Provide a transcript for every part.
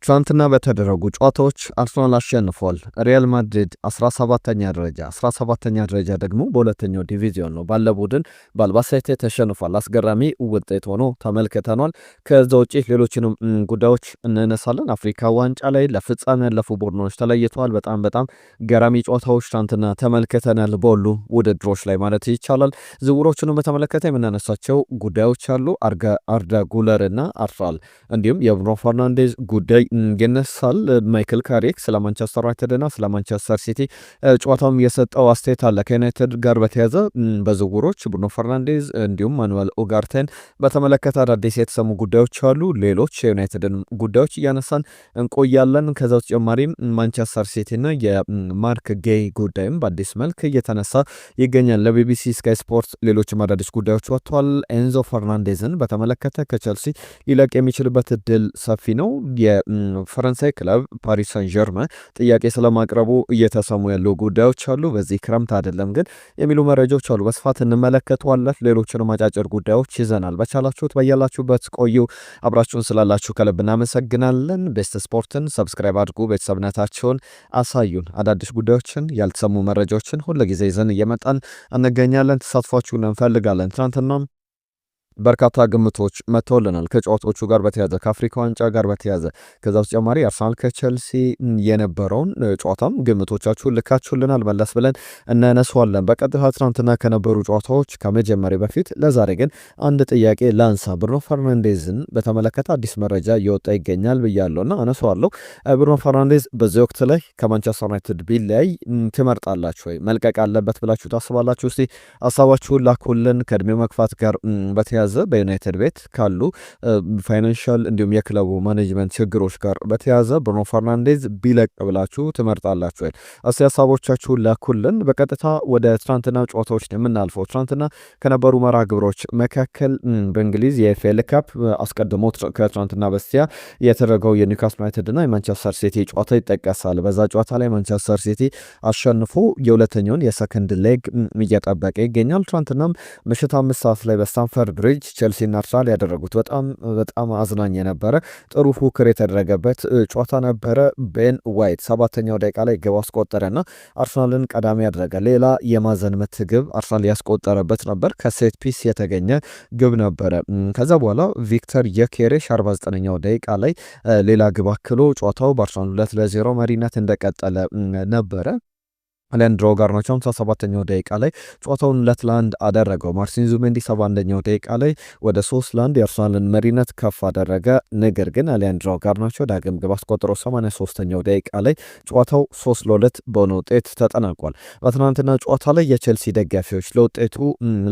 ትናንትና በተደረጉ ጨዋታዎች አርሰናል አሸንፏል። ሪያል ማድሪድ 17ኛ ደረጃ ደግሞ በሁለተኛው ዲቪዚዮን ነው ባለ ቡድን በአልባሳይቴ ተሸንፏል። አስገራሚ ውጤት ሆኖ ተመልክተናል። ከዛ ውጪ ሌሎችንም ጉዳዮች እንነሳለን። አፍሪካ ዋንጫ ላይ ለፍጻሜ ያለፉ ቡድኖች ተለይተዋል። በጣም ገራሚ ጨዋታዎች ትናንትና ተመልክተናል፣ በሁሉ ውድድሮች ላይ ማለት ይቻላል። ዝውውሮቹንም በተመለከተ የምናነሳቸው ጉዳዮች አሉ። አርዳ ጉለር እና አርሰናል እንዲሁም የብሩኖ ፈርናንዴዝ ጉዳይ ይነሳል። ማይክል ካሪክ ስለ ማንቸስተር ዩናይትድ እና ስለ ማንቸስተር ሲቲ ጨዋታውም የሰጠው አስተያየት አለ። ከዩናይትድ ጋር በተያዘ በዝውውሮች ብሩኖ ፈርናንዴዝ እንዲሁም ማኑኤል ኡጋርቴን በተመለከተ አዳዲስ የተሰሙ ጉዳዮች አሉ። ሌሎች የዩናይትድን ጉዳዮች እያነሳን እንቆያለን። ከዛ ተጨማሪም ማንቸስተር ሲቲ እና የማርክ ጌይ ጉዳይም በአዲስ መልክ እየተነሳ ይገኛል። ለቢቢሲ ስካይ ስፖርት ሌሎችም አዳዲስ ጉዳዮች ወጥቷል። ኤንዞ ፈርናንዴዝን በተመለከተ ከቸልሲ ሊለቅ የሚችልበት እድል ሰፊ ነው። የፈረንሳይ ክለብ ፓሪስ ሳን ጀርመን ጥያቄ ስለማቅረቡ እየተሰሙ ያሉ ጉዳዮች አሉ። በዚህ ክረምት አይደለም ግን የሚሉ መረጃዎች አሉ። በስፋት እንመለከተዋለን። ሌሎችንም አጫጭር ጉዳዮች ይዘናል። በቻላችሁት በያላችሁበት ቆዩ። አብራችሁን ስላላችሁ ከልብ እናመሰግናለን። ቤስት ስፖርትን ሰብስክራይብ አድርጉ፣ ቤተሰብነታቸውን አሳዩን። አዳዲስ ጉዳዮችን ያልተሰሙ መረጃዎችን ሁልጊዜ ይዘን እየመጣን እንገኛለን። ተሳትፏችሁን እንፈልጋለን። ትናንትናም በርካታ ግምቶች መጥተውልናል ከጨዋታዎቹ ጋር በተያዘ ከአፍሪካ ዋንጫ ጋር በተያዘ ከዛ በተጨማሪ አርሰናል ከቸልሲ የነበረውን ጨዋታም ግምቶቻችሁን ልካችሁልናል። መለስ ብለን እናነሳዋለን። በቀጥታ ትናንትና ከነበሩ ጨዋታዎች ከመጀመሪያ በፊት ለዛሬ ግን አንድ ጥያቄ ላንሳ። ብሩኖ ፈርናንዴዝን በተመለከተ አዲስ መረጃ እየወጣ ይገኛል ብያለሁና አነሳዋለሁ። ብሩኖ ፈርናንዴዝ በዚህ ወቅት ላይ ከማንቸስተር ዩናይትድ ቢለያይ ትመርጣላችሁ ወይ? መልቀቅ አለበት ብላችሁ ታስባላችሁ? እስቲ ሀሳባችሁን ላኩልን። ከእድሜው መግፋት ጋር በተያዘ በዩናይትድ ቤት ካሉ ፋይናንሻል እንዲሁም የክለቡ ማኔጅመንት ችግሮች ጋር በተያዘ ብሩኖ ፈርናንዴዝ ቢለቅ ብላችሁ ትመርጣላችሁ? እስቲ ሀሳቦቻችሁን ላኩልን። በቀጥታ ወደ ትናንትና ጨዋታዎች የምናልፈው ትናንትና ከነበሩ መርሃ ግብሮች መካከል በእንግሊዝ የኤፍኤል ካፕ አስቀድሞ ከትናንትና በስቲያ የተደረገው የኒውካስል ዩናይትድ እና የማንቸስተር ሲቲ ጨዋታ ይጠቀሳል። በዛ ጨዋታ ላይ ማንቸስተር ሲቲ አሸንፎ የሁለተኛውን የሰከንድ ሌግ እየጠበቀ ይገኛል። ትናንትናም ምሽት 5 ሰዓት ላይ በስታንፈርድ ብሪጅ ቼልሲና አርሰናል ያደረጉት በጣም አዝናኝ የነበረ ጥሩ ፉክር የተደረገበት ጨዋታ ነበረ። ቤን ዋይት 7ኛው ደቂቃ ላይ ግብ አስቆጠረና አርሰናልን ቀዳሚ ያደረገ ሌላ የማዕዘን ምት ግብ አርሰናል ያስቆጠረበት ነበር። ከሴት ፒስ የተገኘ ግብ ነበረ። ከዛ በኋላ ቪክተር የኬሬሽ 49ኛው ደቂቃ ላይ ሌላ ግብ አክሎ ጨዋታው በአርሰናል 2-0 መሪነት እንደቀጠለ ነበረ። አሌንድሮ ጋርናቾ 57ኛው ደቂቃ ላይ ጨዋታውን 2-1 አደረገው። ማርቲን ዙሜንዲ 71ኛው ደቂቃ ላይ ወደ 3-1 የአርሰናልን መሪነት ከፍ አደረገ። ነገር ግን አሌንድሮ ጋርናቾ ዳግም ግብ አስቆጥሮ 83ኛው ደቂቃ ላይ ጨዋታው 3-2 በሆነ ውጤት ተጠናቋል። በትናንትና ጨዋታ ላይ የቼልሲ ደጋፊዎች ለውጤቱ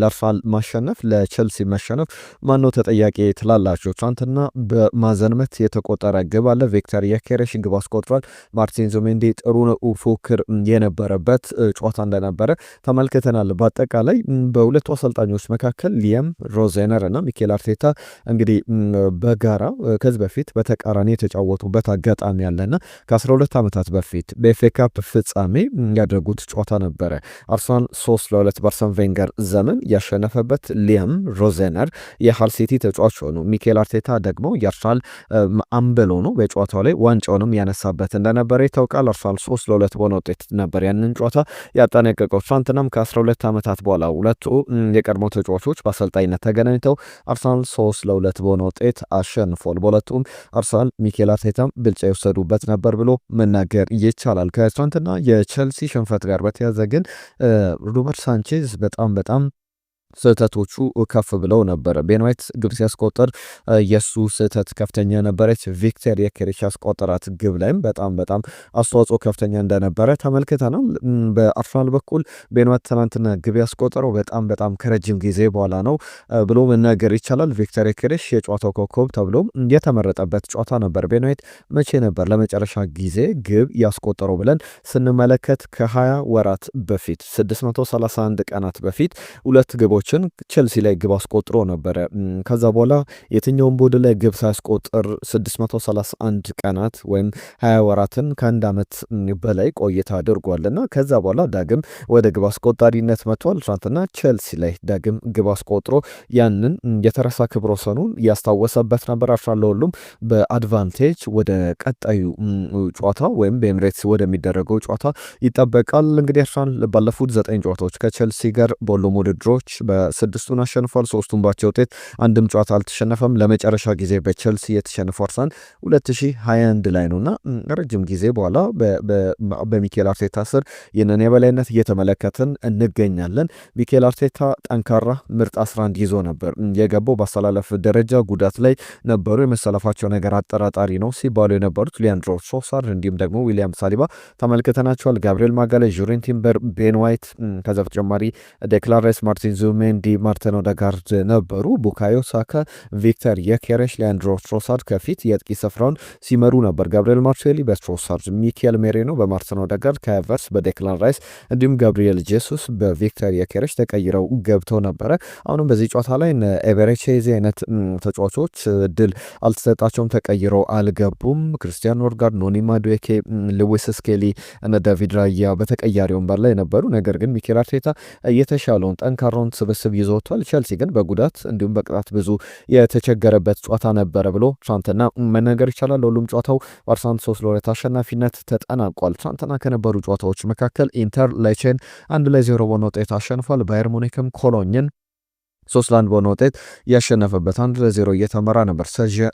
ለአርሰናል ማሸነፍ ለቼልሲ መሸነፍ ማነው ተጠያቂ ትላላችሁ? ትናንትና በማዕዘን ምት የተቆጠረ ግብ አለ። ቪክተር የኬሬሽ ግብ አስቆጥሯል። ማርቲን ዙሜንዲ ጥሩ ፉክር የነበረ በት ጨዋታ እንደነበረ ተመልክተናል። በአጠቃላይ በሁለቱ አሰልጣኞች መካከል ሊያም ሮዜነር እና ሚኬል አርቴታ እንግዲህ በጋራ ከዚህ በፊት በተቃራኒ የተጫወቱበት አጋጣሚ ያለና ከ12 ዓመታት በፊት በኤፍኤ ካፕ ፍጻሜ ያደረጉት ጨዋታ ነበረ። አርሰናል 3-2 በአርሰን ቬንገር ዘመን ያሸነፈበት ሊያም ሮዜነር የሃል ሲቲ ተጫዋች ሆኑ። ሚኬል አርቴታ ደግሞ የአርሰናል አምበል ሆኖ በጨዋታው ላይ ዋንጫውንም ያነሳበት እንደነበረ ይታወቃል። አርሰናል 3-2 በሆነ ውጤት ነበር ያንን ጨዋታ ያጠናቀቀው። ትናንትናም ከ12 ዓመታት በኋላ ሁለቱ የቀድሞ ተጫዋቾች በአሰልጣኝነት ተገናኝተው አርሰናል 3-2 በሆነ ውጤት አሸንፏል። በሁለቱም አርሰናል ሚኬል አርቴታም ብልጫ የወሰዱበት ነበር ብሎ መናገር ይቻላል። ከትናንትና የቼልሲ ሽንፈት ጋር በተያዘ ግን ሩበርት ሳንቼዝ በጣም ስህተቶቹ ከፍ ብለው ነበረ። ቤን ዋይት ግብ ሲያስቆጠር የሱ ስህተት ከፍተኛ ነበረች። ቪክተር የኬሬሽ ያስቆጠራት ግብ ላይም በጣም አስተዋጽኦ ከፍተኛ እንደነበረ ተመልክተናል። በአርሰናል በኩል ቤን ዋይት ትናንትና ግብ ያስቆጠረው በጣም ከረጅም ጊዜ በኋላ ነው ብሎ መናገር ይቻላል። ቪክተር የኬሬሽ የጨዋታው ኮከብ ተብሎ የተመረጠበት ጨዋታ ነበር። ቤን ዋይት መቼ ነበር ለመጨረሻ ጊዜ ግብ ያስቆጠረው ብለን ስንመለከት ከ20 ወራት በፊት 631 ቀናት በፊት ሁለት ግቦች ግቦችን ቼልሲ ላይ ግብ አስቆጥሮ ነበረ። ከዛ በኋላ የትኛውም ቡድን ላይ ግብ ሳያስቆጥር 631 ቀናት ወይም 20 ወራትን ከአንድ ዓመት በላይ ቆይታ አድርጓልና ከዛ በኋላ ዳግም ወደ ግብ አስቆጣሪነት መጥቷል። ትናንትና ቼልሲ ላይ ዳግም ግብ አስቆጥሮ ያንን የተረሳ ክብረ ወሰኑን ያስታወሰበት ነበር። አርሰናል ለሁሉም በአድቫንቴጅ ወደ ቀጣዩ ጨዋታ ወይም በኤምሬትስ ወደሚደረገው ጨዋታ ይጠበቃል። እንግዲህ አርሰናል ባለፉት 9 ጨዋታዎች ከቼልሲ ጋር በሁሉም ውድድሮች በ6ቱን አሸንፏል። 3ቱን ባቻ ውጤት፣ አንድም ጨዋታ አልተሸነፈም። ለመጨረሻ ጊዜ በቼልሲ የተሸነፈው አርሰናል 2021 ላይ ነውና ረጅም ጊዜ በኋላ በሚኬል አርቴታ ስር ይህንን የበላይነት እየተመለከትን እንገኛለን። ሚኬል አርቴታ ጠንካራ ምርጥ 11 ይዞ ነበር የገባው። በአሰላለፍ ደረጃ ጉዳት ላይ ነበሩ። የመሰለፋቸው ነገር አጠራጣሪ ነው ሲባሉ የነበሩት ሊያንድሮ ትሮሳርድ እንዲሁም ደግሞ ዊሊያም ሳሊባ ተመልክተናቸዋል። ጋብሪኤል ማጋሌ፣ ጁሪን ቲምበር፣ ቤን ዋይት፣ ከዛ በተጨማሪ ዴክላን ራይስ፣ ማርቲን ዙሜንዲ፣ ማርቲን ኦዴጋርድ ነበሩ። ቡካዮ ሳካ፣ ቪክተር የኬሬሽ፣ ሊያንድሮ ትሮሳርድ ከፊት የአጥቂ ስፍራውን ሲመሩ ነበር። ጋብሪኤል ማርቲኔሊ በትሮሳርድ፣ ሚኬል ሜሬኖ በማርቲን ኦዴጋርድ፣ ከቨርስ በዴክላን ራይስ እንዲሁም ጋብሪኤል ጄሱስ በቪክተር የኬሬሽ ተቀይረው ገብተው ነበረ። አሁንም በዚህ ጨዋታ ላይ ኤቨሬቼዚ አይነት ተጫዋቾች ድል አልተሰጣቸውም፣ ተቀይረው አልገቡም። ክርስቲያን ኖርጋርድ፣ ኖኒ ማዱዌኬ፣ ሉዊስ ስኬሊ እና ዳቪድ ራያ በተቀያሪ ወንበር ላይ ነበሩ። ነገር ግን ሚኬል አርቴታ የተሻለውን ጠንካራውን ስብስብ ይዞ ወጥቷል። ቼልሲ ግን በጉዳት እንዲሁም በቅጣት ብዙ የተቸገረበት ጨዋታ ነበረ ብሎ ትናንትና መናገር ይቻላል። ለሁሉም ጨዋታው በአርሰናል 3-2 አሸናፊነት ተጠናቋል። ትናንትና ከነበሩ ጨዋታዎች መካከል ኢንተር ሌቼን 1-0 በሆነ ውጤት አሸንፏል። ባየር ሙኒክም ኮሎኝን 3-1 በሆነ ውጤት ያሸነፈበት 1-0 እየተመራ ነበር።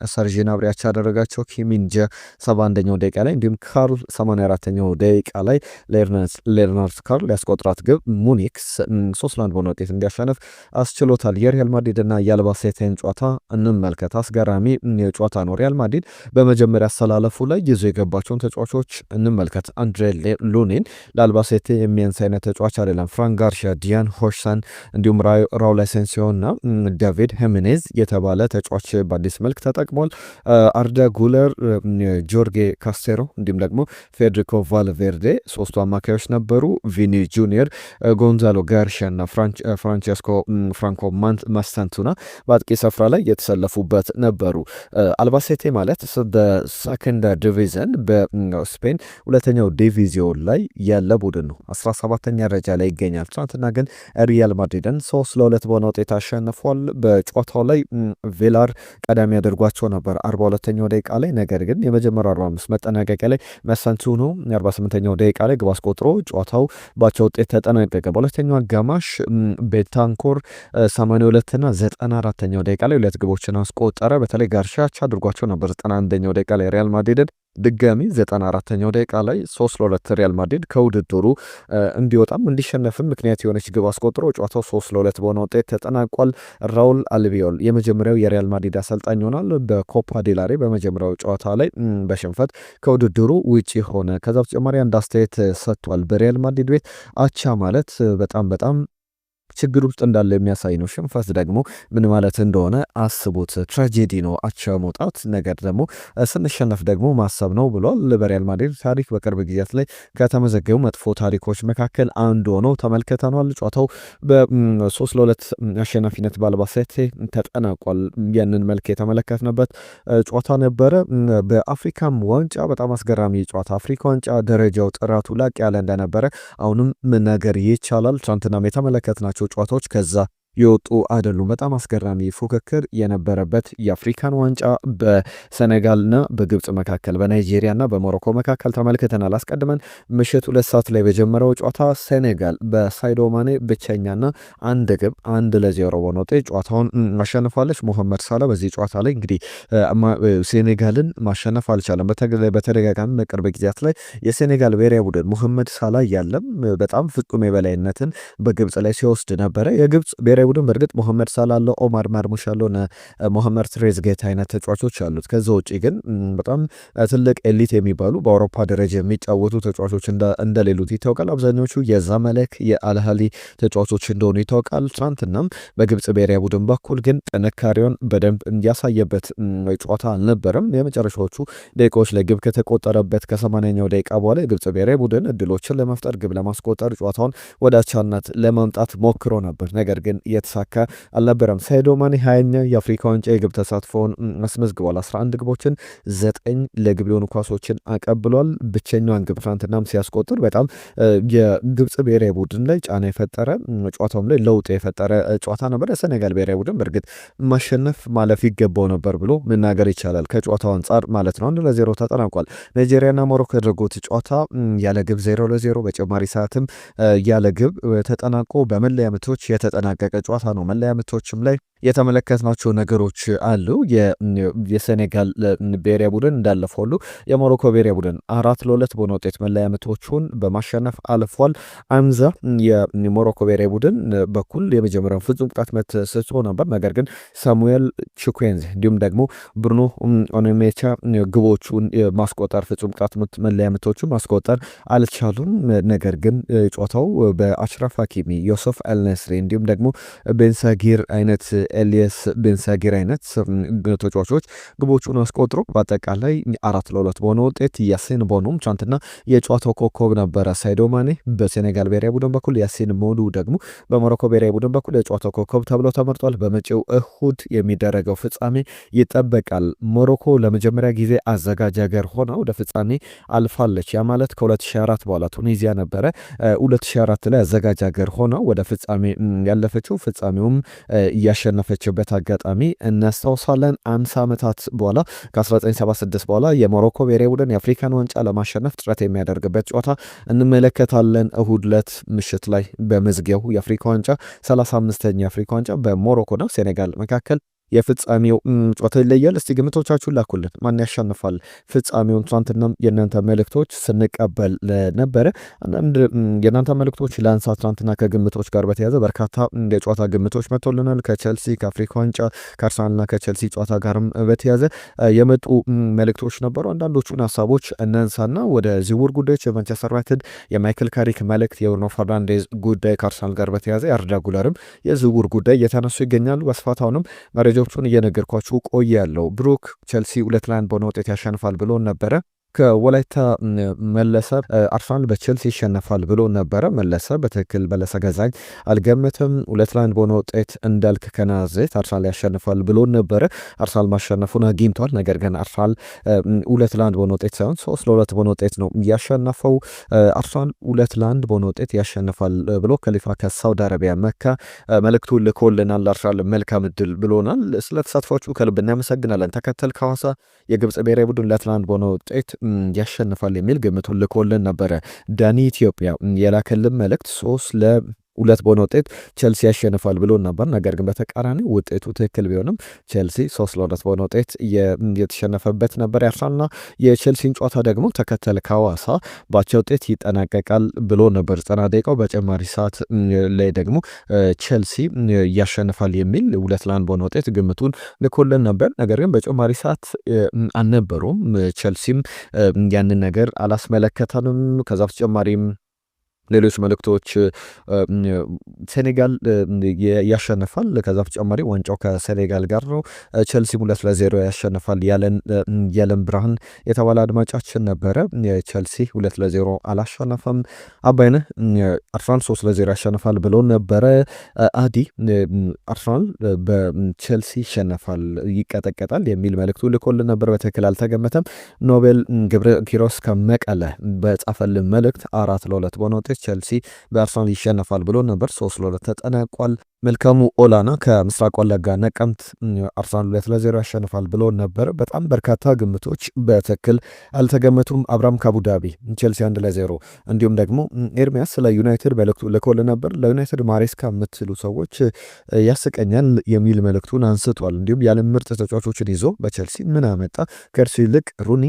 ሰርጂ gnabry አቻ ያደረጋቸው ኪሚንጀ 71ኛው ደቂቃ ላይ እንዲሁም ካርል 84ኛው ደቂቃ ላይ ሌርናርድ ካርል ያስቆጥራት ግብ ሙኒክ 3-1 በሆነ ውጤት እንዲያሸነፍ አስችሎታል። የሪያል ማድሪድ እና የአልባሴቴን ጨዋታ እንመልከት። አስገራሚ ጨዋታ ነው። ሪያል ማድሪድ በመጀመሪያ አሰላለፉ ላይ ይዞ የገባቸውን ተጫዋቾች እንመልከት። አንድሬ ሉኒን ለአልባሴቴ የሚያንስ አይነት ተጫዋች አይደለም። ፍራንክ ጋርሺያ፣ ዲያን ሆሽሳን እንዲሁም ራውል አሴንሲዮ እና ዳቪድ ሄሜኔዝ የተባለ ተጫዋች በአዲስ መልክ ተጠቅሟል። አርዳ ጉለር፣ ጆርጌ ካስቴሮ እንዲሁም ደግሞ ፌዴሪኮ ቫልቬርዴ ሶስቱ አማካዮች ነበሩ። ቪኒ ጁኒየር፣ ጎንዛሎ ጋርሺያ እና ፍራንቼስኮ ፍራንኮ ማስታንቱና በአጥቂ ስፍራ ላይ የተሰለፉበት ነበሩ። አልባሴቴ ማለት በሰከንድ ዲቪዥን በስፔን ሁለተኛው ዲቪዚዮን ላይ ያለ ቡድን ነው። 17ኛ ደረጃ ላይ ይገኛል። ትናንትና ግን ሪያል ማድሪድን 3-2 በሆነ ውጤት አሸንፏል። በጨዋታው ላይ ቬላር ቀዳሚ ያደርጓቸው ነበር 42ኛው ደቂቃ ላይ። ነገር ግን የመጀመሪያው 45 መጠናቀቂያ ላይ መሰንቱኖ 48ኛው ደቂቃ ላይ ግብ አስቆጥሮ ጨዋታው ባቻ ውጤት ተጠናቀቀ። በሁለተኛው አጋማሽ ቤታንኮር 82 እና 94ኛው ደቂቃ ላይ ሁለት ግቦችን አስቆጠረ። በተለይ ጋርሺያ አቻ አድርጓቸው ነበር 91ኛው ደቂቃ ላይ ሪያል ማድሪድን ድጋሚ 94ኛው ደቂቃ ላይ 3-2 ሪያል ማድሪድ ከውድድሩ እንዲወጣም እንዲሸነፍም ምክንያት የሆነች ግብ አስቆጥሮ ጨዋታው 3-2 በሆነ ውጤት ተጠናቋል። ራውል አልቢዮል የመጀመሪያው የሪያል ማድሪድ አሰልጣኝ ይሆናል። በኮፓ ዴላሬ በመጀመሪያው ጨዋታ ላይ በሽንፈት ከውድድሩ ውጪ ሆነ። ከዛ በተጨማሪ አንድ አስተያየት ሰጥቷል። በሪያል ማድሪድ ቤት አቻ ማለት በጣም ችግር ውስጥ እንዳለ የሚያሳይ ነው። ሽንፈት ደግሞ ምን ማለት እንደሆነ አስቡት። ትራጀዲ ነው አቻ መውጣት፣ ነገር ደግሞ ስንሸነፍ ደግሞ ማሰብ ነው ብሏል። በሪያል ማድሪድ ታሪክ በቅርብ ጊዜያት ላይ ከተመዘገቡ መጥፎ ታሪኮች መካከል አንዱ ሆነው ተመልክተናል። ጨዋታው በ3-2 አሸናፊነት በአልባሴቴ ተጠናቋል። ያንን መልክ የተመለከትንበት ጨዋታ ነበረ። በአፍሪካም ዋንጫ በጣም አስገራሚ ጨዋታ፣ አፍሪካ ዋንጫ ደረጃው ጥራቱ ላቅ ያለ እንደነበረ አሁንም ነገር ይቻላል። ትናንትናም የተመለከትናቸው ጨዋታዎች ከዛ የወጡ አይደሉም። በጣም አስገራሚ ፉክክር የነበረበት የአፍሪካን ዋንጫ በሴኔጋልና በግብጽ መካከል፣ በናይጄሪያና በሞሮኮ መካከል ተመልክተናል። አስቀድመን ምሽት 2 ሰዓት ላይ በጀመረው ጨዋታ ሴኔጋል በሳይዶ ማኔ ብቸኛና አንድ ግብ 1-0 በሆነ ውጤት ጨዋታውን አሸንፋለች። ሞሐመድ ሳላ በዚህ ጨዋታ ላይ እንግዲህ ሴኔጋልን ማሸነፍ አልቻለም። በተደጋጋሚ በቅርብ ጊዜያት ላይ የሴኔጋል ብሔራዊ ቡድን ሞሐመድ ሳላ ያለም በጣም ፍጹም የበላይነትን በግብጽ ላይ ሲወስድ ነበረ። የግብጽ ብሔራዊ ቡድን በእርግጥ ሞሐመድ ሳላ አለው፣ ኦማር ማርሙሽ አለው፣ ሞሐመድ ትሬዝጌት አይነት ተጫዋቾች አሉት። ከዛ ውጭ ግን በጣም ትልቅ ኤሊት የሚባሉ በአውሮፓ ደረጃ የሚጫወቱ ተጫዋቾች እንደሌሉት ይታወቃል። አብዛኞቹ የዛመለክ የአልሃሊ ተጫዋቾች እንደሆኑ ይታወቃል። ትናንትናም በግብጽ ብሔራዊ ቡድን በኩል ግን ጥንካሬውን በደንብ ያሳየበት ጨዋታ አልነበረም። የመጨረሻዎቹ ደቂቃዎች ላይ ግብ ከተቆጠረበት ከ80ኛው ደቂቃ በኋላ የግብጽ ብሔራዊ ቡድን እድሎችን ለመፍጠር ግብ ለማስቆጠር ጨዋታውን ወደ አቻነት ለማምጣት ሞክሮ ነበር። ነገር ግን የተሳካ አልነበረም። ሳዲዮ ማኔ 20ኛ የአፍሪካ ዋንጫ የግብ ተሳትፎውን አስመዝግቧል። 11 ግቦችን 9 ለግብ የሆኑ ኳሶችን አቀብሏል። ብቸኛዋን ግብ ትናንትናም ሲያስቆጥር በጣም የግብጽ ብሔራዊ ቡድን ላይ ጫና የፈጠረ ጨዋታውም ላይ ለውጥ የፈጠረ ጨዋታ ነበር። የሴኔጋል ብሔራዊ ቡድን በእርግጥ ማሸነፍ ማለፍ ይገባው ነበር ብሎ መናገር ይቻላል ከጨዋታው አንጻር ማለት ነው። 1-0 ተጠናቋል። ናይጄሪያና ሞሮኮ ያደረጉት ጨዋታ ያለ ግብ 0-0 በጨማሪ ሰዓትም ያለ ግብ ተጠናቆ በመለያ ምቶች የተጠናቀቀ ጨዋታ ነው። መለያ ምቶችም ላይ የተመለከትናቸው ነገሮች አሉ። የሴኔጋል ብሔራዊ ቡድን እንዳለፈው ሁሉ የሞሮኮ ብሔራዊ ቡድን 4-2 በሆነ ውጤት መለያ ምቶቹን በማሸነፍ አልፏል። አምዛ የሞሮኮ ብሔራዊ ቡድን በኩል የመጀመሪያው ፍጹም ቅጣት ምት ስቶ ነበር። ነገር ግን ሳሙኤል ቹኩዌንዝ እንዲሁም ደግሞ ብሩኖ ኦኔሜቻ ግቦቹን ማስቆጠር ፍጹም ቅጣት ምት መለያ ምቶቹን ማስቆጠር አልቻሉም። ነገር ግን ጨዋታው በአሽራፍ ሀኪሚ፣ ዮሱፍ አልነስሪ እንዲሁም ደግሞ ቤንሳጊር አይነት ኤልያስ ቤንሳጊር አይነት ተጫዋቾች ግቦቹን አስቆጥሮ በአጠቃላይ 4-2 በሆነ ውጤት ያሲን ቦኖም ትናንትና የጨዋታው ኮከብ ነበረ። ሳዲዮ ማኔ በሴኔጋል ብሔራዊ ቡድን በኩል ያሲን ቦኑ ደግሞ በሞሮኮ ብሔራዊ ቡድን በኩል የጨዋታው ኮከብ ተብሎ ተመርጧል። በመጪው እሁድ የሚደረገው ፍጻሜ ይጠበቃል። ሞሮኮ ለመጀመሪያ ጊዜ አዘጋጅ ሀገር ሆና ወደ ፍጻሜ አልፋለች። ያ ማለት ከ2004 በኋላ ቱኒዚያ ነበረ 2004 ላይ አዘጋጅ ሀገር ሆና ወደ ፍጻሜ ያለፈችው። ፍጻሜውም እያሸነፈችበት አጋጣሚ እናስታውሳለን። 50 ዓመታት በኋላ ከ1976 በኋላ የሞሮኮ ብሔራዊ ቡድን የአፍሪካን ዋንጫ ለማሸነፍ ጥረት የሚያደርግበት ጨዋታ እንመለከታለን። እሁድ ዕለት ምሽት ላይ በመዝጊያው የአፍሪካ ዋንጫ 35ኛ የአፍሪካ ዋንጫ በሞሮኮና ሴኔጋል መካከል የፍጻሜው ጨዋታ ይለያል። እስቲ ግምቶቻችሁን ላኩልን። ማን ያሸንፋል ፍጻሜውን? ትናንትናም የእናንተ መልእክቶች ስንቀበል ነበረ። አንዳንድ የእናንተ መልእክቶች ለአንሳ ትናንትና ከግምቶች ጋር በተያዘ በርካታ የጨዋታ ግምቶች መጥቶልናል። ከቸልሲ ከአፍሪካ ዋንጫ ከአርሰናልና ከቸልሲ ጨዋታ ጋርም በተያዘ የመጡ መልእክቶች ነበሩ። አንዳንዶቹን ሀሳቦች እናንሳና ወደ ዝውውር ጉዳዮች የማንቸስተር ዩናይትድ የማይክል ካሪክ መልእክት፣ የብሩኖ ፈርናንዴዝ ጉዳይ ከአርሰናል ጋር በተያዘ የአርዳ ጉለርም የዝውውር ጉዳይ እየተነሱ ይገኛሉ። በስፋታውንም መረጃዎቹን እየነገርኳችሁ ቆያለሁ። ብሩክ ቸልሲ 2-1 በሆነ ውጤት ያሸንፋል ብሎ ነበረ። ከወላይታ መለሰ አርሰናል በቸልሲ ይሸነፋል ብሎ ነበረ። በትክክል መለሰ ገዛኝ አልገመተም። 2-1 በሆነ ውጤት እንዳልክ ከናዝሬት አርሰናል ያሸንፋል ብሎ ነበረ። አርሰናል ማሸነፉን አግኝቷል። ነገር ግን አርሰናል 2-1 በሆነ ውጤት ሳይሆን 3-2 በሆነ ውጤት ነው ያሸነፈው። አርሰናል 2-1 በሆነ ውጤት ያሸንፋል ብሎ ከሊፋ ከሳውዲ አረቢያ መካ መልእክቱ ልኮልናል። አርሰናል መልካም እድል ብሎናል። ስለተሳትፏችሁ ከልብ እናመሰግናለን። ተከተል ከሐዋሳ የግብጽ ብሔራዊ ቡድን 2-1 በሆነ ውጤት ያሸንፋል የሚል ግምቱን ልኮልን ነበረ። ዳኒ ኢትዮጵያ የላከልን መልእክት 3-2 በሆነ ውጤት ቸልሲ ያሸንፋል ብሎ ነበር። ነገር ግን በተቃራኒ ውጤቱ ትክክል ቢሆንም ቸልሲ 3-2 በሆነ ውጤት የተሸነፈበት ነበር። የአርሰናልና የቸልሲን ጨዋታ ደግሞ ተከተል ከሐዋሳ ባቻ ውጤት ይጠናቀቃል ብሎ ነበር። 90 ደቂቃው በጨማሪ ሰዓት ላይ ደግሞ ቸልሲ ያሸንፋል የሚል 2-1 በሆነ ውጤት ግምቱን ልኮልን ነበር። ነገር ግን በጨማሪ ሰዓት አልነበሩም። ቸልሲም ያንን ነገር አላስመለከተንም። ከዛ በተጨማሪም ሌሎች መልእክቶች ሴኔጋል ያሸንፋል። ከዛ በተጨማሪ ዋንጫው ከሴኔጋል ጋር ነው። ቸልሲም 2-0 ያሸንፋል ያለም ብርሃን የተባለ አድማጫችን ነበረ። ቸልሲ 2-0 አላሸነፈም። አባይነህ አርሰናል 3-0 ያሸንፋል ብሎ ነበረ። አዲ አርሰናል በቸልሲ ይሸነፋል ይቀጠቀጣል የሚል መልእክቱ ልኮልን ነበር። በትክክል አልተገመተም። ኖቤል ገብረ ኪሮስ ከመቀለ በጻፈልን መልእክት 4-2 በሆነ ውጤት ቸልሲ በአርሰናል ይሸነፋል ብሎ ነበር። 3-2 ተጠናቋል። መልካሙ ኦላና ከምስራቅ ወለጋ ነቀምት አርሰናል 2-0 ያሸንፋል ብሎ ነበር። በጣም በርካታ ግምቶች በትክክል አልተገመቱም። አብርሃም ከአቡዳቢ ቸልሲ 1-0፣ እንዲሁም ደግሞ ኤርሚያስ ስለ ዩናይትድ መልእክቱ ልኮል ነበር። ለዩናይትድ ማሬስካ የምትሉ ሰዎች ያስቀኛል የሚል መልእክቱን አንስቷል። እንዲሁም የዓለም ምርጥ ተጫዋቾችን ይዞ በቸልሲ ምን አመጣ? ከእርሱ ይልቅ ሩኒ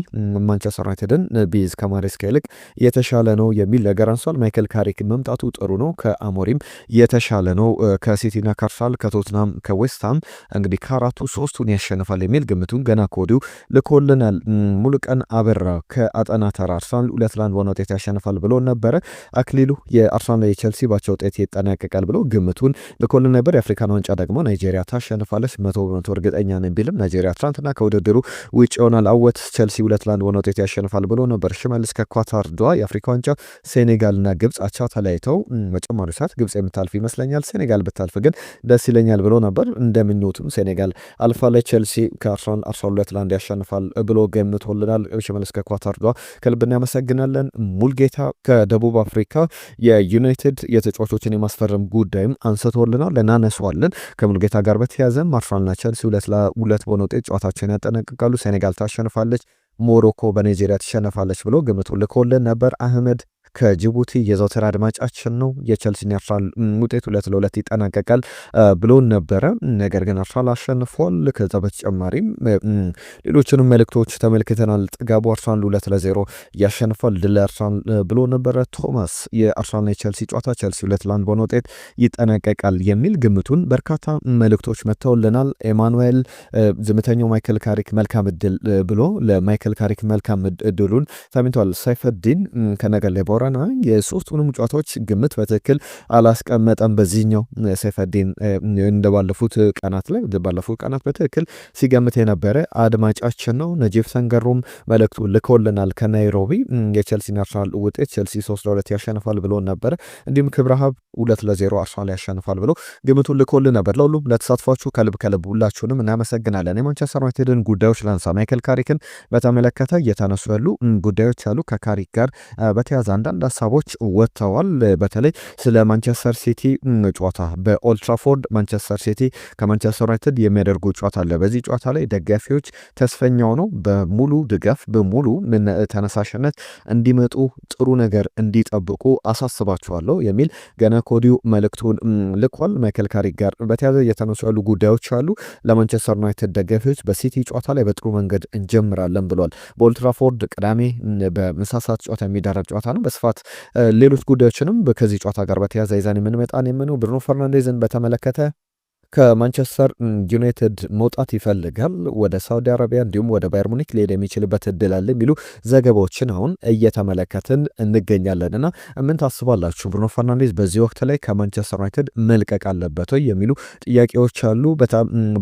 ማንቸስተር ዩናይትድን ቢይዝ ከማሬስካ ይልቅ የተሻለ ነው የሚል ነገር አንሷል። ማይክል ካሪክ መምጣቱ ጥሩ ነው፣ ከአሞሪም የተሻለ ነው። ከሲቲና ከአርሰናል ከቶትናም ከዌስትሃም እንግዲህ ከአራቱ 3ቱን ያሸንፋል የሚል ግምቱን ገና ከወዲሁ ልኮልናል። ሙሉቀን አበራ ከአጠና ተራ አርሰናል 2-1 በሆነ ውጤት ያሸንፋል ብሎ ነበረ። አክሊሉ የአርሰናል የቸልሲ ባቻ ውጤት ይጠናቀቃል ብሎ ግምቱን ልኮልን ነበር። የአፍሪካን ዋንጫ ደግሞ ናይጄሪያ ታሸንፋለች 100% እርግጠኛ ነኝ ቢልም ናይጄሪያ ትናንትና ከውድድሩ ውጭ ይሆናል። አወት ቸልሲ 2-1 በሆነ ውጤት ያሸንፋል ብሎ ነበር። ሽመልስ ከኳታር ዶሃ የአፍሪካ ዋንጫ ሴኔጋልና ግብጽ አቻ ተለያይተው በጨማሪ ሰዓት ግብጽ የምታልፍ ይመስለኛል። ሴኔጋል ብታልፍ ብታልፍ ግን ደስ ይለኛል ብሎ ነበር። እንደምኞቱም ሴኔጋል አልፋለች። ቼልሲ ከአርሰናል 12-1 ያሸንፋል ብሎ ገምቶልናል። ሽመልስ ከኳታር ጋር ከልብ እናመሰግናለን። ሙልጌታ ከደቡብ አፍሪካ የዩናይትድ የተጫዋቾችን የማስፈረም ጉዳይም አንስቶልናል፣ እናነሷለን። ከሙልጌታ ጋር በተያያዘም አርሰናልና ቼልሲ 2-2 በሆነ ውጤት ጨዋታቸውን ያጠናቅቃሉ። ሴኔጋል ታሸንፋለች፣ ሞሮኮ በናይጄሪያ ትሸነፋለች ብሎ ግምቱን ልኮልን ነበር። አህመድ ከጅቡቲ የዘውትር አድማጫችን ነው። የቸልሲና አርሰናል ውጤት 2-2 ይጠናቀቃል ብሎ ነበረ። ነገር ግን አርሰናል አሸንፏል። ከዛ በተጨማሪም ሌሎችንም መልእክቶች ተመልክተናል። ጥጋቡ አርሰናል 2-0 ያሸንፏል ድል አርሰናል ብሎ ነበረ። ቶማስ የአርሰናልና የቸልሲ ጨዋታ ቸልሲ 2-1 በሆነ ውጤት ይጠናቀቃል የሚል ግምቱን በርካታ መልእክቶች መጥተውልናል። ኤማኑኤል ዝምተኛው ማይክል ካሪክ መልካም እድል ብሎ ለማይክል ካሪክ መልካም እድሉን ተመኝቷል። ሰይፈዲን ከነገር ላይ ቦረና የሶስቱንም ጨዋታዎች ግምት በትክክል አላስቀመጠም። በዚህኛው ሰይፈዲን ባለፉት ቀናት በትክክል ሲገምት የነበረ አድማጫችን ነው። ነጂብ ሰንገሩም መልእክቱ ልኮልናል ከናይሮቢ የቸልሲና አርሰናል ውጤት ቸልሲ 3-2 ያሸንፋል ብሎ ነበረ። እንዲሁም ክብረሃብ 2-0 አርሰናል ያሸንፋል ብሎ ግምቱን ልኮልን ነበር። ለሁሉም ለተሳትፏችሁ ከልብ ሁላችሁንም እናመሰግናለን። የማንቸስተር ዩናይትድን ጉዳዮች ላንሳ። ማይክል ካሪክን በተመለከተ እየተነሱ ያሉ ጉዳዮች አሉ። ከካሪክ ጋር በተያያዘ አንዳንድ ሀሳቦች ወጥተዋል። በተለይ ስለ ማንቸስተር ሲቲ ጨዋታ በኦልትራፎርድ ማንቸስተር ሲቲ ከማንቸስተር ዩናይትድ የሚያደርጉ ጨዋታ አለ። በዚህ ጨዋታ ላይ ደጋፊዎች ተስፈኛው ነው በሙሉ ድጋፍ በሙሉ ተነሳሽነት እንዲመጡ ጥሩ ነገር እንዲጠብቁ አሳስባቸዋለሁ የሚል ገና ኮዲው መልእክቱን ልኳል። ማይክል ካሪክ ጋር በተያያዘ እየተነሱ ያሉ ጉዳዮች አሉ። ለማንቸስተር ዩናይትድ ደጋፊዎች በሲቲ ጨዋታ ላይ በጥሩ መንገድ እንጀምራለን ብሏል። በኦልትራፎርድ ቅዳሜ በምሳ ሰዓት ጨዋታ የሚደረግ ጨዋታ ነው። በስፋት ሌሎች ጉዳዮችንም ከዚህ ጨዋታ ጋር በተያያዘ ይዘን የምንመጣን ብሩኖ ፈርናንዴዝን በተመለከተ ከማንቸስተር ዩናይትድ መውጣት ይፈልጋል። ወደ ሳውዲ አረቢያ እንዲሁም ወደ ባየር ሙኒክ ሊሄድ የሚችልበት እድል አለ የሚሉ ዘገባዎችን አሁን እየተመለከትን እንገኛለን እና ምን ታስባላችሁ? ብሩኖ ፈርናንዴዝ በዚህ ወቅት ላይ ከማንቸስተር ዩናይትድ መልቀቅ አለበት ወይ የሚሉ ጥያቄዎች አሉ።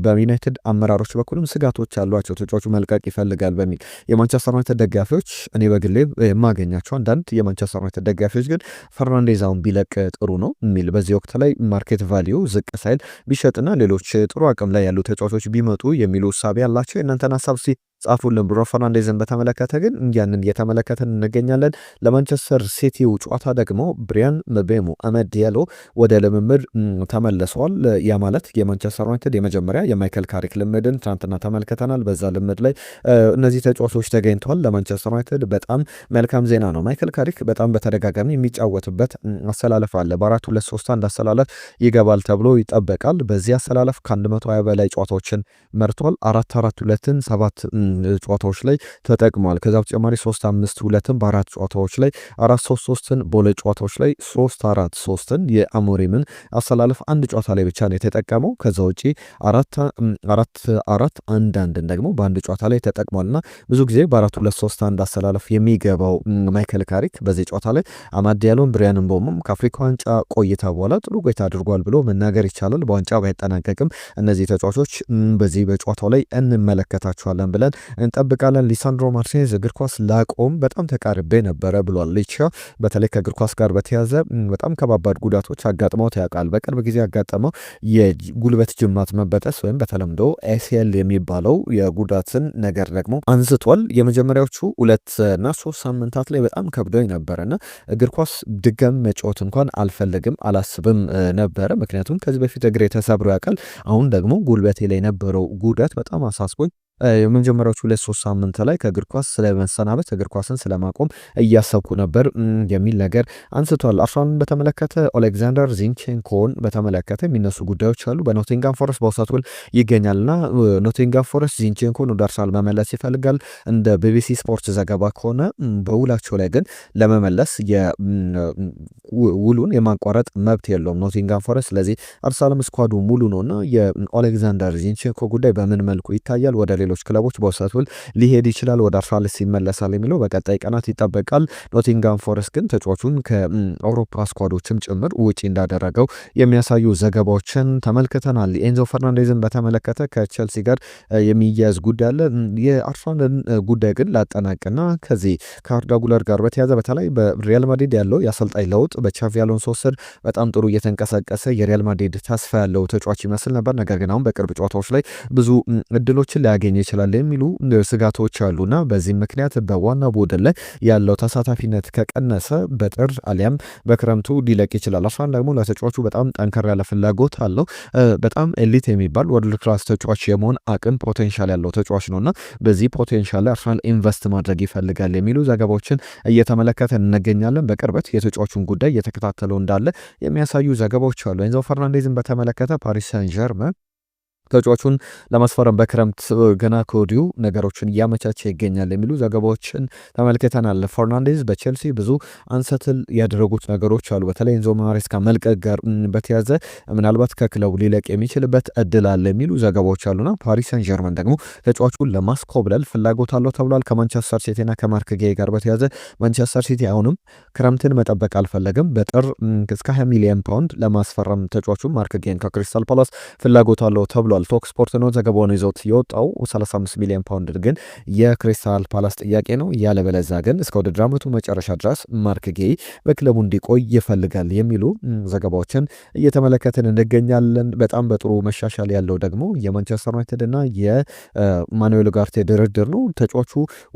በዩናይትድ አመራሮች በኩልም ስጋቶች አሏቸው። ተጫዋቹ መልቀቅ ይፈልጋል በሚል የማንቸስተር ዩናይትድ ደጋፊዎች፣ እኔ በግሌ የማገኛቸው አንዳንድ የማንቸስተር ዩናይትድ ደጋፊዎች ግን ፈርናንዴዝ አሁን ቢለቅ ጥሩ ነው የሚል በዚህ ወቅት ላይ ማርኬት ቫሊዩ ዝቅ ሳይል ቢሸጥ እና ሌሎች ጥሩ አቅም ላይ ያሉ ተጫዋቾች ቢመጡ የሚሉ እሳቤ ያላቸው የእናንተን ሀሳብ ጻፉልን። ብሩኖ ፈርናንዴዝን በተመለከተ ግን ያንን እየተመለከትን እንገኛለን። ለማንቸስተር ሲቲው ጨዋታ ደግሞ ብሪያን ምቤሞ አመድ ዲያሎ ወደ ልምምድ ተመልሰዋል። ያ ማለት የማንቸስተር ዩናይትድ የመጀመሪያ የማይክል ካሪክ ልምድን ትናንትና ተመልክተናል። በዛ ልምድ ላይ እነዚህ ተጫዋቾች ተገኝተዋል። ለማንቸስተር ዩናይትድ በጣም መልካም ዜና ነው። ማይክል ካሪክ በጣም በተደጋጋሚ የሚጫወትበት አሰላለፍ አለ። በ4-2-3-1 አሰላለፍ ይገባል ተብሎ ይጠበቃል። በዚህ አሰላለፍ ከ120 በላይ ጨዋታዎችን መርቷል። 4-4-2ን 7 ጨዋታዎች ላይ ተጠቅሟል። ከዛ በተጨማሪ 3-5-2ን በአራት ጨዋታዎች ላይ 4-3-3ን በሁለት ጨዋታዎች ላይ 3-4-3ን የአሞሪምን አሰላለፍ አንድ ጨዋታ ላይ ብቻ ነው የተጠቀመው። ከዛ ውጪ 4-4-1-1ን ደግሞ በአንድ ጨዋታ ላይ ተጠቅሟልና ብዙ ጊዜ በ4-2-3-1 አሰላለፍ የሚገባው ማይክል ካሪክ በዚህ ጨዋታ ላይ አማድ ዲያሎን ብሪያን ምቤሞም ከአፍሪካ ዋንጫ ቆይታ በኋላ ጥሩ ቆይታ አድርጓል ብሎ መናገር ይቻላል። በዋንጫ ባይጠናቀቅም እነዚህ ተጫዋቾች በዚህ በጨዋታው ላይ እንመለከታቸዋለን ብለን እንጠብቃለን። ሊሳንድሮ ማርቲኔዝ እግር ኳስ ላቆም በጣም ተቃርቤ ነበረ ብሏል። ሊቻ በተለይ ከእግር ኳስ ጋር በተያዘ በጣም ከባባድ ጉዳቶች አጋጥመው ያውቃል። በቅርብ ጊዜ ያጋጠመው የጉልበት ጅማት መበጠስ ወይም በተለምዶ ኤሲኤል የሚባለው የጉዳትን ነገር ደግሞ አንስቷል። የመጀመሪያዎቹ 2-3 ሳምንታት ላይ በጣም ከብዶኝ ነበረና እግር ኳስ ድጋሚ መጫወት እንኳን አልፈልግም አላስብም ነበረ። ምክንያቱም ከዚህ በፊት እግሬ ተሰብሮ ያውቃል። አሁን ደግሞ ጉልበቴ ላይ የነበረው ጉዳት በጣም አሳስቦኝ የመጀመሪያዎቹ 2-3 ሳምንት ላይ ከእግር ኳስ ስለመሰናበት እግር ኳስን ስለማቆም እያሰብኩ ነበር የሚል ነገር አንስቷል። አርሰናልን በተመለከተ ኦሌክዛንደር ዚንቼንኮን በተመለከተ የሚነሱ ጉዳዮች አሉ። በኖቲንጋም ፎረስት በውሰት ውል ይገኛልና ኖቲንጋም ፎረስት ዚንቼንኮን ወደ አርሰናል መመለስ ይፈልጋል። እንደ ቢቢሲ ስፖርት ዘገባ ከሆነ በውላቸው ላይ ግን ለመመለስ ውሉን የማቋረጥ መብት የለውም ኖቲንጋም ፎረስት። ስለዚህ አርሰናልም ስኳዱ ሙሉ ነውና የኦሌክዛንደር ዚንቼንኮ ጉዳይ በምን መልኩ ይታያል? ወደ ሌሎች ክለቦች በውሰት ውል ሊሄድ ይችላል፣ ወደ አርሰናል ይመለሳል የሚለው በቀጣይ ቀናት ይጠበቃል። ኖቲንጋም ፎረስት ግን ተጫዋቹን ከአውሮፓ ስኳዶችም ጭምር ውጪ እንዳደረገው የሚያሳዩ ዘገባዎችን ተመልክተናል። ኤንዞ ፈርናንዴዝን በተመለከተ ከቼልሲ ጋር የሚያያዝ ጉዳይ አለ። የአርሰናልን ጉዳይ ግን ላጠናቅና ከዚህ ከአርዳ ጉለር ጋር በተያዘ በተለይ በሪያል ማድሪድ ያለው የአሰልጣኝ ለውጥ በቻቪ አሎንሶ ስር በጣም ጥሩ እየተንቀሳቀሰ የሪያል ማድሪድ ተስፋ ያለው ተጫዋች ይመስል ነበር። ነገር ግን አሁን በቅርብ ጨዋታዎች ላይ ብዙ እድሎችን ሊያገኝ ይችላል የሚሉ ስጋቶች አሉና በዚህም ምክንያት በዋና ቡድን ላይ ያለው ተሳታፊነት ከቀነሰ በጥር አሊያም በክረምቱ ሊለቅ ይችላል። አርሰናል ደግሞ ለተጫዋቹ በጣም ጠንከር ያለ ፍላጎት አለው። በጣም ኤሊት የሚባል ወርልድ ክላስ ተጫዋች የመሆን አቅም ፖቴንሻል ያለው ተጫዋች ነውና በዚህ ፖቴንሻል ላይ አርሰናል ኢንቨስት ማድረግ ይፈልጋል የሚሉ ዘገባዎችን እየተመለከተ እንገኛለን። በቅርበት የተጫዋቹን ጉዳይ እየተከታተለው እንዳለ የሚያሳዩ ዘገባዎች አሉ። ኤንዞ ፈርናንዴዝን በተመለከተ ፓሪስ ሳን ዠርመን ተጫዋቹን ለማስፈረም በክረምት ገና ከወዲሁ ነገሮችን እያመቻቸ ይገኛል የሚሉ ዘገባዎችን ተመልክተናል። ፈርናንዴዝ በቼልሲ ብዙ አንሰትል ያደረጉት ነገሮች አሉ። በተለይ ኤንዞ ማሬስካ መልቀቅ ጋር በተያዘ ምናልባት ከክለቡ ሊለቅ የሚችልበት እድል አለ የሚሉ ዘገባዎች አሉና ፓሪስ ሰን ጀርመን ደግሞ ተጫዋቹን ለማስኮብለል ፍላጎት አለው ተብሏል። ከማንቸስተር ሲቲና ከማርክ ጌይ ጋር በተያዘ ማንቸስተር ሲቲ አሁንም ክረምትን መጠበቅ አልፈለግም። በጥር እስከ 20 ሚሊዮን ፓውንድ ለማስፈረም ተጫዋቹን ማርክ ጌይን ከክሪስታል ፓላስ ፍላጎት አለው ተብሏል። ቶክ ስፖርት ነው ዘገባውን ይዞት የወጣው። 35 ሚሊዮን ፓውንድ ግን የክሪስታል ፓላስ ጥያቄ ነው። ያለበለዛ ግን እስከ ውድድር ዓመቱ መጨረሻ ድረስ ማርክ ጌይ በክለቡ እንዲቆይ ይፈልጋል የሚሉ ዘገባዎችን እየተመለከትን እንገኛለን። በጣም በጥሩ መሻሻል ያለው ደግሞ የማንቸስተር ዩናይትድ እና የማኑኤል ኡጋርቴ ድርድር ነው። ተጫዋቹ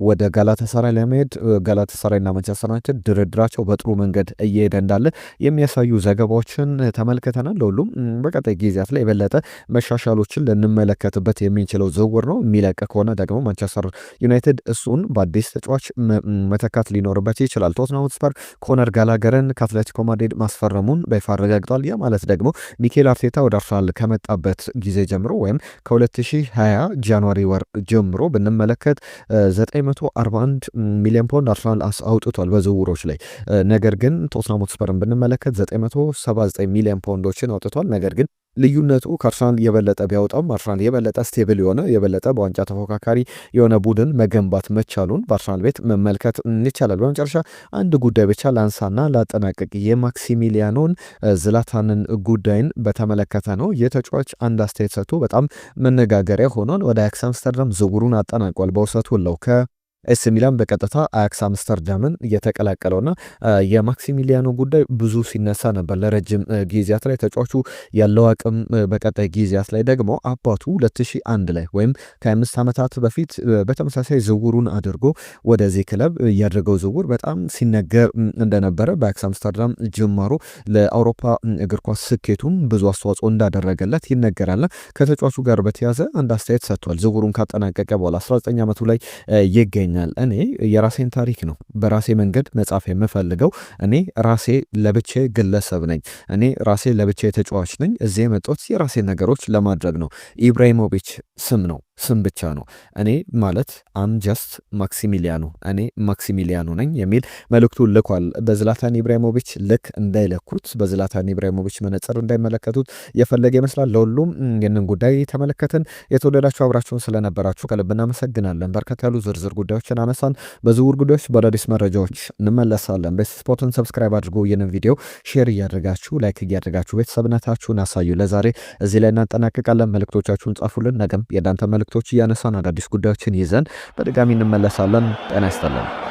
ወደ ጋላታሳራይ ለመሄድ ጋላታሳራይና ማንቸስተር ዩናይትድ ድርድራቸው በጥሩ መንገድ እየሄደ እንዳለ የሚያሳዩ ዘገባዎችን ተመልክተናል። ለሁሉም በቀጣይ ጊዜያት ላይ የበለጠ መሻሻሎች ልንመለከትበት የሚችለው ዝውውር ነው። የሚለቅ ከሆነ ደግሞ ማንቸስተር ዩናይትድ እሱን በአዲስ ተጫዋች መተካት ሊኖርበት ይችላል። ቶትንሃም ሆትስፐር ኮነር ጋላገርን ከአትሌቲኮ ማድሪድ ማስፈረሙን በይፋ አረጋግጧል። ያ ማለት ደግሞ ሚኬል አርቴታ ወደ አርሰናል ከመጣበት ጊዜ ጀምሮ ወይም ከ2020 ጃንዋሪ ወር ጀምሮ ብንመለከት 941 ሚሊዮን ፓውንድ አርሰናል አውጥቷል በዝውውሮች ላይ። ነገር ግን ቶትንሃም ሆትስፐርን ብንመለከት 979 ሚሊዮን ፓውንዶችን አውጥቷል። ነገር ግን ልዩነቱ ከአርሰናል የበለጠ ቢያወጣም አርሰናል የበለጠ ስቴብል የሆነ የበለጠ በዋንጫ ተፎካካሪ የሆነ ቡድን መገንባት መቻሉን በአርሰናል ቤት መመልከት ይቻላል። በመጨረሻ አንድ ጉዳይ ብቻ ላንሳና ላጠናቀቅ። የማክሲሚሊያኖን ዝላታንን ጉዳይን በተመለከተ ነው። የተጫዋች አንድ አስተያየት ሰጥቶ በጣም መነጋገሪያ ሆኗል። ወደ አያክስ አምስተርዳም ዝውውሩን አጠናቋል። በውሰቱ ለው ኤስ ሚላን በቀጥታ አያክስ አምስተርዳምን እየተቀላቀለውና የማክሲሚሊያኖ ጉዳይ ብዙ ሲነሳ ነበር ለረጅም ጊዜያት ላይ። ተጫዋቹ ያለው አቅም በቀጣይ ጊዜያት ላይ ደግሞ አባቱ 2001 ላይ ወይም ከ5 ዓመታት በፊት በተመሳሳይ ዝውውሩን አድርጎ ወደዚህ ክለብ ያደረገው ዝውውር በጣም ሲነገር እንደነበረ በአያክስ አምስተርዳም ጅማሮ ለአውሮፓ እግር ኳስ ስኬቱም ብዙ አስተዋጽኦ እንዳደረገለት ይነገራልና ከተጫዋቹ ጋር በተያዘ አንድ አስተያየት ሰጥቷል። ዝውውሩን ካጠናቀቀ በኋላ 19 ዓመቱ ላይ ይገኛል። እኔ የራሴን ታሪክ ነው በራሴ መንገድ መጻፍ የምፈልገው። እኔ ራሴ ለብቼ ግለሰብ ነኝ። እኔ ራሴ ለብቼ ተጫዋች ነኝ። እዚህ የመጣሁት የራሴን ነገሮች ለማድረግ ነው። ኢብራሂሞቪች ስም ነው፣ ስም ብቻ ነው። እኔ ማለት ጀስት ማክሲሚሊያኖ፣ እኔ ማክሲሚሊያኖ ነኝ የሚል መልእክቱን ልኳል። በዝላታን ኢብራሂሞቪች ልክ እንዳይለኩት፣ በዝላታን ኢብራሂሞቪች መነጽር እንዳይመለከቱት የፈለገ ይመስላል። ለሁሉም ይህንን ጉዳይ ተመለከትን። የተወደዳችሁ አብራችሁን ስለነበራችሁ ከልብ እናመሰግናለን። በርከት ያሉ ዝርዝር ጉዳዮችን አነሳን። በዝውውር ጉዳዮች በአዳዲስ መረጃዎች እንመለሳለን። ቤስት ስፖርትን ሰብስክራይብ አድርጎ ይህንን ቪዲዮ ሼር እያደረጋችሁ ላይክ እያደረጋችሁ ቤተሰብነታችሁን አሳዩ። ለዛሬ እዚህ ላይ እናጠናቅቃለን። መልእክቶቻችሁን ጻፉልን። ነገም የእናንተ መልእክቶች እያነሳን አዳዲስ ጉዳዮችን ይዘን በድጋሚ እንመለሳለን። ጤና ይስጥልን።